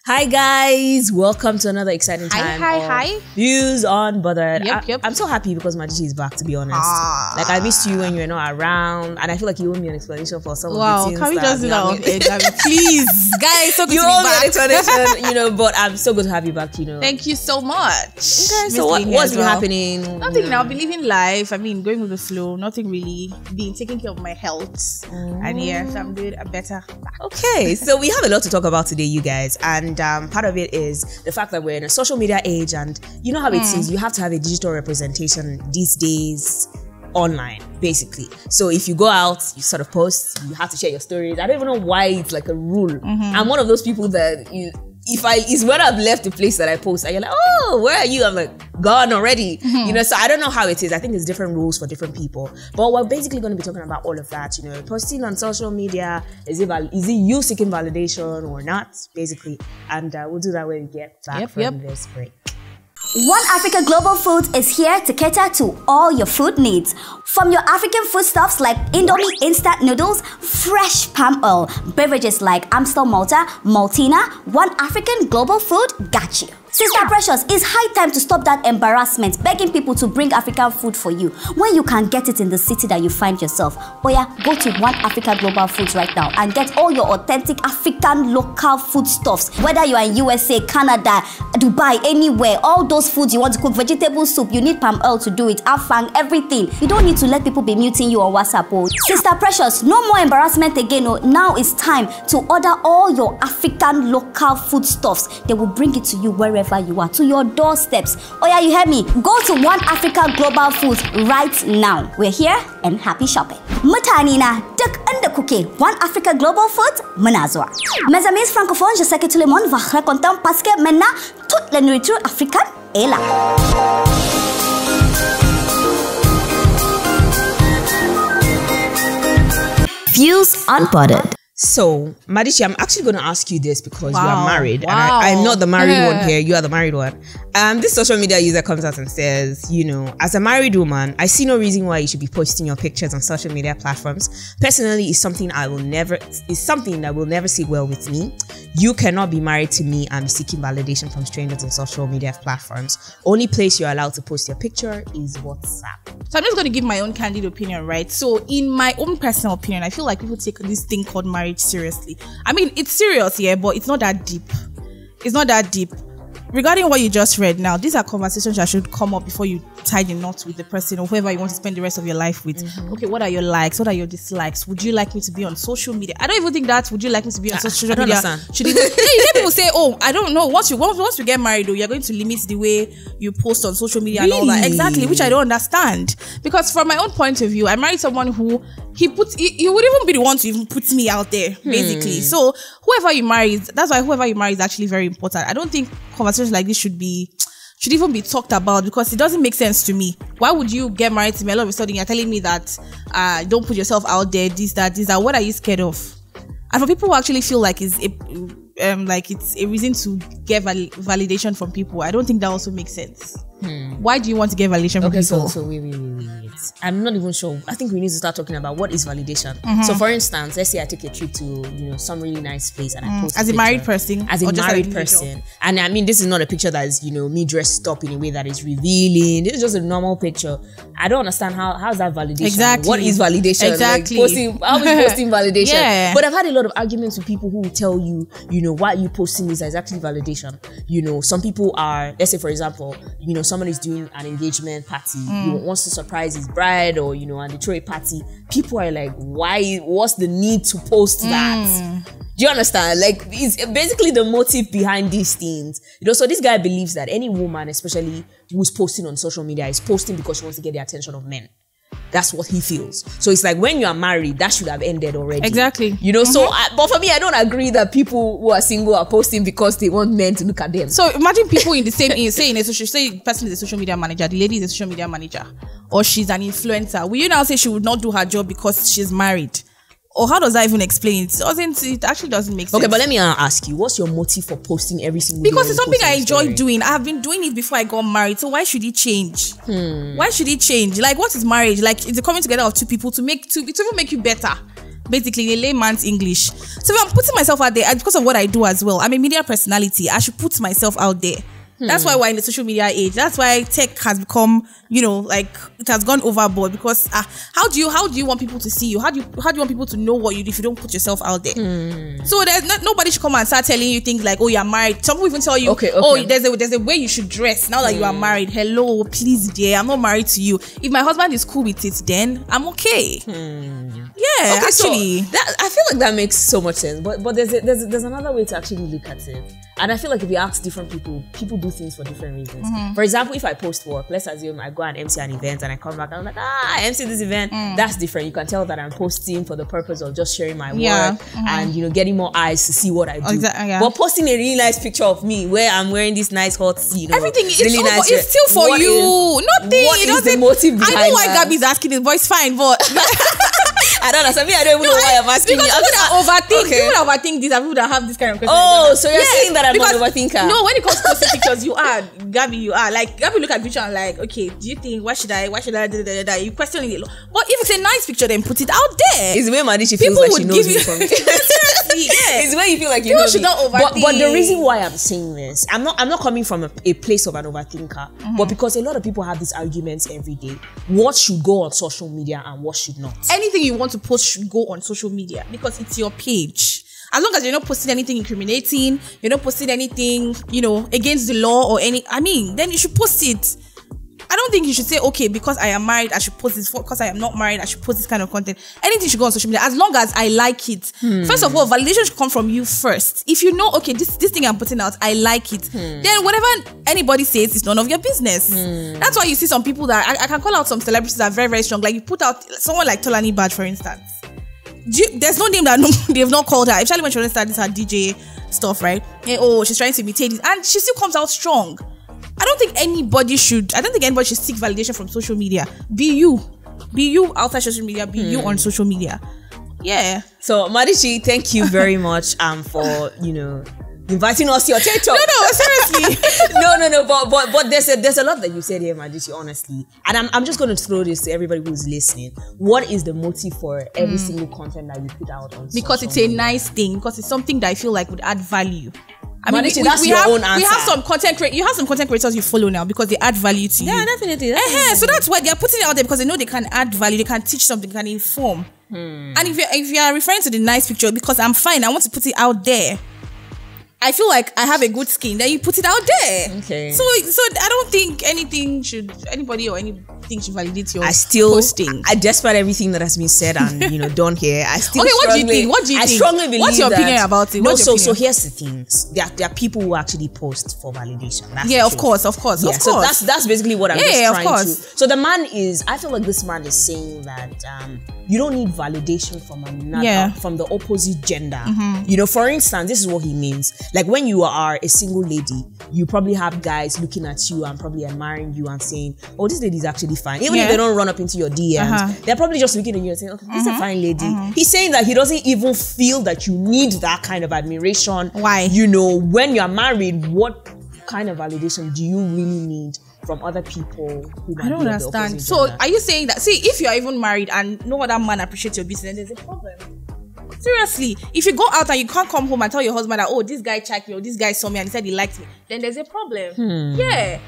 Hi guys, welcome to another exciting time. Hi. Views Unbothered. Yep. I'm so happy because Madichi is back, to be honest. Like I missed you when you were not around, and I feel like you owe me an explanation for some of the things. Can we just do that off edge? Please, guys, so good you to be owe me back. an explanation, but I'm so good to have you back. Thank you so much. Okay, so what's been happening? Nothing now. Been living life. I mean, going with the flow. Nothing really. Been taking care of my health, and yes, I'm good. I'm better. Okay, so we have a lot to talk about today, you guys, and part of it is the fact that we're in a social media age, and you know how it is. You have to have a digital representation these days online, basically. So if you go out, you sort of post, you have to share your stories. I don't even know why it's like a rule. I'm one of those people that it's when I've left the place that I post, and you're like, oh, where are you? I'm like, gone already. So I don't know how it is. I think there's different rules for different people. But we're basically going to be talking about all of that. Posting on social media, is it you seeking validation or not, basically? And we'll do that when we get back from this break. One Africa Global Foods is here to cater to all your food needs. From your African foodstuffs like Indomie instant noodles, fresh palm oil, beverages like Amstel Malta, Maltina, One African Global Food got you. Sister Precious, it's high time to stop that embarrassment begging people to bring African food for you when you can get it in the city that you find yourself. Oh yeah, go to One Africa Global Foods right now and get all your authentic African local foodstuffs. Whether you are in USA, Canada, Dubai, anywhere, all those foods you want to cook, vegetable soup, you need palm oil to do it, afang, everything. You don't need to let people be muting you on WhatsApp. Oh. Sister Precious, no more embarrassment again. Oh. Now it's time to order all your African local foodstuffs. They will bring it to you wherever you are, to your doorsteps. Oh yeah, you heard me. Go to One Africa Global Foods right now. We're here and happy shopping. Mutane na duk inda kuke, One Africa Global Foods muna zuwa. Mes amis francophones, je sais que tout le monde va être content parce que maintenant toute la nourriture africaine est là. Views Unbothered. So, Madichi, I'm actually going to ask you this because you are married. And I'm not the married one here. You are the married one. This social media user comes out and says, as a married woman, I see no reason why you should be posting your pictures on social media platforms. Personally, it's something that will never sit well with me. You cannot be married to me and be seeking validation from strangers on social media platforms. Only place you're allowed to post your picture is WhatsApp. So I'm just going to give my own candid opinion, right? So in my own personal opinion, I feel like people take this thing called marriage seriously. I mean, it's serious, yeah, but it's not that deep. It's not that deep. Regarding what you just read now, these are conversations that should come up before you tie the knot with the person or whoever you want to spend the rest of your life with. Okay, what are your likes? What are your dislikes? Would you like me to be on social media? I don't even think that. Would you like me to be on social media? Should even, you hear people say, oh, I don't know. Once you get married, though, you're going to limit the way you post on social media and all that. Exactly, which I don't understand. Because from my own point of view, I married someone who he would even be the one to even put me out there, basically. So whoever you marry, that's why whoever you marry is actually very important. I don't think conversations like this should even be talked about because it doesn't make sense to me. Why would you get married to me all of a sudden you're telling me that don't put yourself out there, this, that, what are you scared of? And for people who actually feel like it's a reason to get validation from people, I don't think that also makes sense. Why do you want to get validation from people? So wait. I'm not even sure. I think we need to start talking about what is validation. So for instance, let's say I take a trip to some really nice place and I post as a married person. As a married person. And I mean, this is not a picture that is, me dressed up in a way that is revealing. This is just a normal picture. I don't understand how's that validation? Exactly. What is validation? Exactly. How is posting validation? Yeah. But I've had a lot of arguments with people who will tell you, why you posting this is actually validation. Some people are, let's say for example, someone is doing an engagement party, wants to surprise his bride or and they throw a party. People are like, what's the need to post that? Do you understand? Like, it's basically the motive behind these things. So this guy believes that any woman, especially who's posting on social media, is posting because she wants to get the attention of men. That's what he feels. So it's like when you are married, that should have ended already. Exactly. So, but for me, I don't agree that people who are single are posting because they want men to look at them. So imagine people in the same, say the person is a social media manager, the lady is a social media manager, or she's an influencer. Will you now say she would not do her job because she's married? Or how does that even explain it? It actually doesn't make sense. Okay, but let me ask you, what's your motive for posting every single day? Because it's something I enjoy doing. I have been doing it before I got married. So why should it change? Why should it change? Like, what is marriage? Like, it's the coming together of two people to even make you better. basically in a layman's English. So if I'm putting myself out there, and because of what I do as well, I'm a media personality, I should put myself out there. That's why we're in the social media age. That's why tech has become, like it has gone overboard, because how do you want people to see you? How do you want people to know what you do if you don't put yourself out there? So there's nobody should come and start telling you things like, oh, you're married. Some people even tell you, oh, there's a way you should dress now that you are married. Hello, please, dear, I'm not married to you. If my husband is cool with it, then I'm okay. Yeah, okay, actually, so I feel like that makes so much sense. But there's another way to actually look at it. And I feel like if you ask different people do things for different reasons. For example, if I post work, let's assume I go and MC an event and I come back and I'm like, I MC this event. That's different. You can tell that I'm posting for the purpose of just sharing my work and getting more eyes to see what I do. But posting a really nice picture of me where I'm wearing this nice hot, everything is really nice. It's still for you. Nothing. What is the motive behind I know why that? Gabby's asking it, but it's fine. But I don't understand. I don't even know why I'm asking you. People that overthink this, and people that have this kind of question. Oh, so you're saying that I'm an overthinker? No, when it comes to posting pictures, you are, Gabby. You are like Gabby. Look at the picture and like, okay, do you think why should I? You question it. But if it's a nice picture, then put it out there. It's the way Madishi feels like she knows me from me. It's the way you feel like you know should me. not overthink. But the reason why I'm saying this, I'm not coming from a place of an overthinker, but because a lot of people have these arguments every day. What should go on social media and what should not? Anything you want to post should go on social media because it's your page. As long as you're not posting anything incriminating, you're not posting anything, against the law or then you should post it. I don't think you should say, okay, because I am married, I should post this. Because I am not married, I should post this kind of content. Anything should go on social media as long as I like it. First of all, validation should come from you first. If you know, okay, this thing I'm putting out, I like it, then whatever anybody says is none of your business. That's why you see some people that I can call out some celebrities that are very, very strong. Like you put out someone like Tolani Baj, for instance. There's no name that they've not called her. Especially when she started her DJ stuff, right? And, she's trying to imitate this, and she still comes out strong. I don't think anybody should seek validation from social media. Be you outside social media. Be you on social media. Yeah. So Madishi, thank you very much for inviting us to your TED Talk. No, seriously. no. But there's a lot that you said here, Madishi, honestly. And I'm just going to throw this to everybody who's listening. What is the motive for every single content that you put out on? Because it's a nice thing. Because it's something that I feel like would add value. Madishi, that's your own answer. You have some content creators you follow now because they add value to you. Yeah, definitely. So that's why they're putting it out there, because they know they can add value, they can teach something, they can inform. And if you are referring to the nice picture, because I'm fine, I want to put it out there. I feel like I have a good skin, then you put it out there. Okay. So I don't think anybody should validate your posting. Despite everything that has been said and done here, I still what do you think? I strongly believe. What's your opinion about it? So here's the things. There are people who actually post for validation. That's of course. So that's basically what I'm just trying to. So the man I feel like this man is saying that you don't need validation from another, from the opposite gender. For instance, this is what he means. Like when you are a single lady, you probably have guys looking at you and probably admiring you and saying, oh, this lady is actually fine. Even if they don't run up into your DMs, they're probably just looking at you and saying, okay, this is a fine lady. He's saying that he doesn't even feel that you need that kind of admiration. Why? When you're married, what kind of validation do you really need from other people who might I don't understand. So are you saying that, if you're even married and no other man appreciates your business, then there's a problem? Seriously, if you go out and you can't come home and tell your husband that, oh, this guy checked me or this guy saw me and he said he liked me, then there's a problem. Yeah.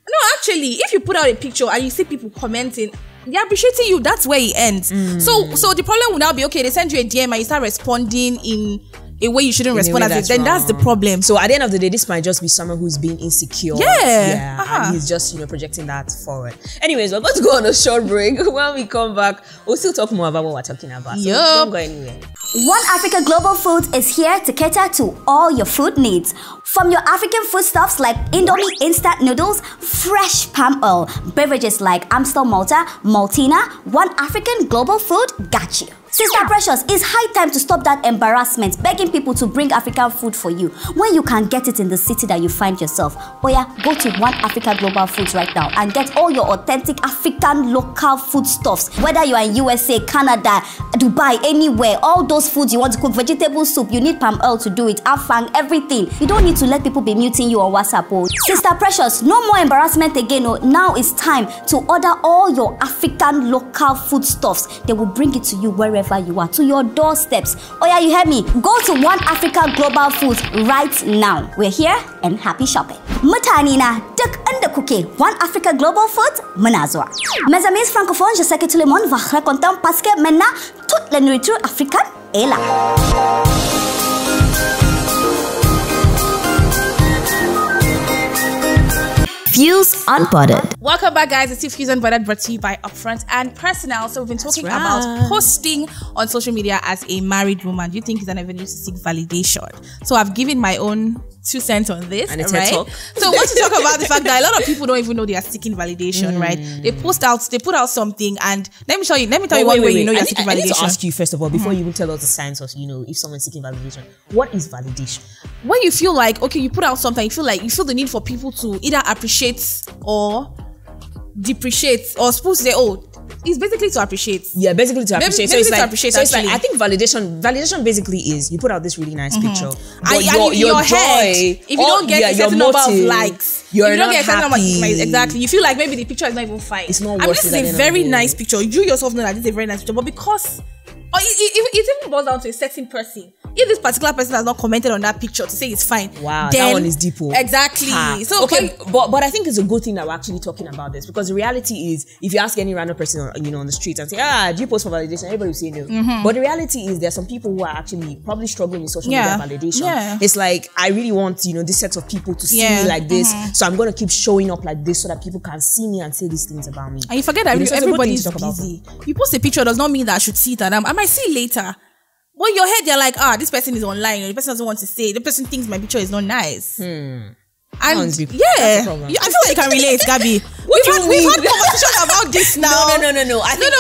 No, actually, if you put out a picture and you see people commenting, they're appreciating you, that's where it ends. So the problem will now be, okay, they send you a DM and you start responding in a way you shouldn't respond as it, then that's the problem. So at the end of the day, this might just be someone who's being insecure. And he's just projecting that forward. Anyways, we're going to go on a short break. When we come back, we'll still talk more about what we're talking about. So don't go anywhere. One Africa Global Foods is here to cater to all your food needs. From your African foodstuffs like Indomie instant noodles, fresh palm oil, beverages like Amstel Malta, Maltina, One African Global Food got you. Sister Precious, it's high time to stop that embarrassment begging people to bring African food for you when you can get it in the city that you find yourself. Go to One Africa Global Foods right now and get all your authentic African local foodstuffs. Whether you are in USA, Canada, Dubai, anywhere, all those foods you want to cook, vegetable soup, you need palm oil to do it, afang, everything. You don't need to let people be muting you on WhatsApp. Sister Precious, no more embarrassment again. Now it's time to order all your African local foodstuffs. They will bring it to you wherever wherever you are, to your doorsteps. Oh yeah, you heard me. Go to One Africa Global Foods right now. We're here and happy shopping. Mutane na duk inda kuke, One Africa Global Foods muna zuwa. Mes amis francophones, je sais que tout le monde va être content parce que maintenant toute la nourriture africaine est là. Fuse Unpotted. Welcome back, guys. It's Fuse Unpotted, brought to you by Upfront and Personnel. So we've been talking about posting on social media as a married woman. Do you think it's an avenue to seek validation? So I've given my own 2 cents on this, and it's right? So I want to talk about the fact that a lot of people don't even know they are seeking validation, right? They put out something, and let me tell you one way you know you're seeking validation. I need to ask you first of all, before you even tell us the signs of, if someone's seeking validation, what is validation? When you feel like, okay, you put out something, you feel the need for people to either appreciate or depreciate, or supposed to say, oh, it's basically to appreciate. Yeah, basically to appreciate. So it's like, I think validation basically is you put out this really nice picture, but your head, if you don't get a certain number of likes, you're not happy. Exactly, you feel like maybe the picture is not even fine. It's not. This is a very nice picture. You yourself know that this is a very nice picture, but because it even boils down to a certain person. If this particular person has not commented on that picture to say it's fine, wow, then, that one is deep. Exactly. So okay, but I think it's a good thing that we're actually talking about this, because the reality is, if you ask any random person on the street and say, do you post for validation? Everybody will say no. But the reality is, there's some people who are actually probably struggling with social media validation. Yeah. It's like, I really want this set of people to see me like this, so I'm gonna keep showing up like this so that people can see me and say these things about me. And you forget that everybody's busy. You post a picture does not mean that I should see it, and I might see it later. Well, in your head, you're like, this person is online, or the person doesn't want to say. The person thinks my picture is not nice. And I feel like you can relate, Gabby. We've had conversation about this now. No. I think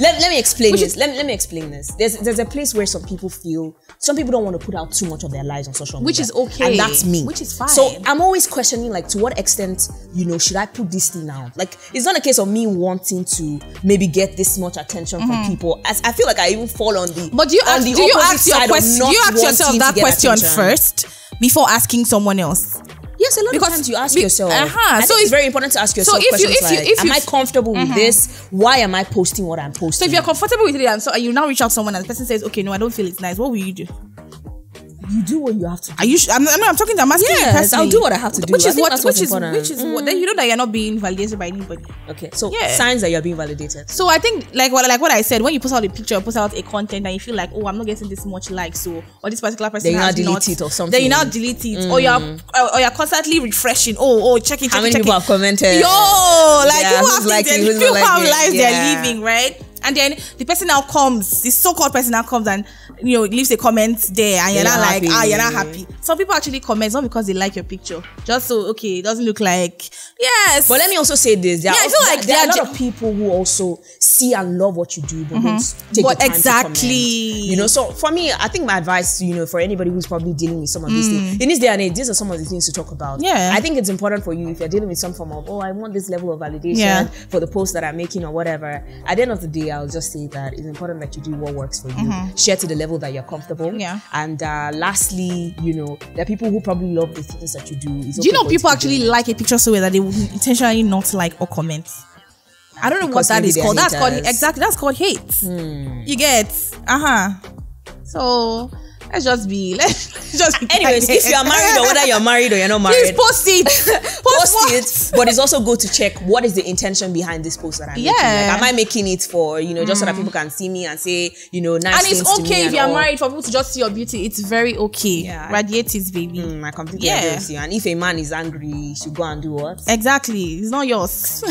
let me explain this. Let me explain this. There's a place where some people don't want to put out too much of their lives on social media, which is okay, and that's me, which is fine. So I'm always questioning, like, to what extent should I put this thing out? Like, it's not a case of me wanting to maybe get this much attention from people. As I feel like I even fall on the. But do you ask yourself that question first before asking someone else? Yes, a lot of times you ask yourself. So it's very important to ask yourself questions like, am I comfortable with this? Why am I posting what I'm posting? So if you're comfortable with it, and so you now reach out to someone and the person says, okay, no, I don't feel it's nice, what will you do? You do what you have to do. I'm asking you personally. I'll do what I have to do. Which is what then you know that you're not being validated by anybody. Okay, so signs that you're being validated. So I think like what I said, when you post out a picture, post out a content, and you feel like, oh, I'm not getting this much likes, or this particular person then you now delete it or something. Then you now delete it, or you're constantly refreshing. Checking. How many people have commented? People have lives they're living, right? And then the person now comes, this so-called person now comes and leaves a comment there, and you're not like, you're not happy. Some people actually comment not because they like your picture, just so it doesn't look like yes. But let me also say this: I feel like there are a lot of people who also see and love what you do, but don't take the time to comment. So for me, I think my advice, for anybody who's probably dealing with some of these things in this day and age, these are some of the things to talk about. Yeah, I think it's important for you, if you're dealing with some form of, I want this level of validation for the post that I'm making or whatever. At the end of the day, I'll just say that it's important that you do what works for you. Share to the level that you're comfortable. Yeah. And lastly, there are people who probably love the things that you do. Do you know people actually like a picture so well that they would intentionally not like or comment? I don't know what that is called. That's called hate. You get So let's just be anyways, if you are married, or whether you're married or you're not married, please post it. post it. But it's also good to check what is the intention behind this post that I'm making. Like, am I making it for just so that people can see me and say nice things to me? And it's okay if you're married for people to just see your beauty. It's very okay. Radiate it, baby. I completely agree with you. And if a man is angry, he should go and do what? Exactly. It's not yours.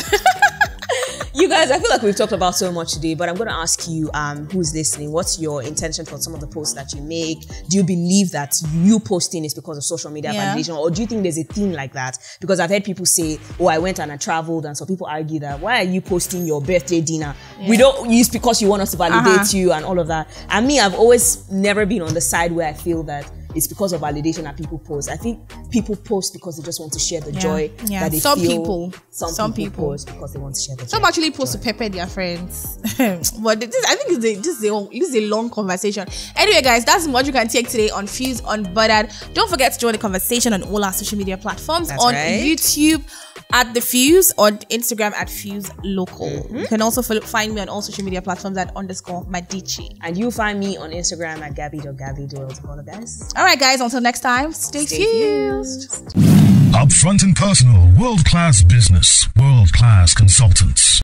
You guys, I feel like we've talked about so much today, but I'm going to ask you, who's listening, what's your intention for some of the posts that you make? Do you believe that you posting is because of social media validation, or do you think there's a theme like that? Because I've heard people say, I went and I traveled, and so people argue that, why are you posting your birthday dinner? We don't use because you want us to validate you and all of that. And me, I've always never been on the side where I feel that it's because of validation that people post. I think people post because they just want to share the joy that they some feel. People Some people post because they want to share the joy. Some actually post to pepper their friends. But this, I think this is a long conversation. Anyway, guys, that's what you can take today on Fuse Unbuttered. Don't forget to join the conversation on all our social media platforms. That's on right. YouTube at The Fuse, on Instagram at Fuse Local. You can also find me on all social media platforms at _Madichi. And you find me on Instagram at Gabby.Gabby. All the guys. All right, guys, until next time, stay fused. Upfront and personal, world-class business, world-class consultants.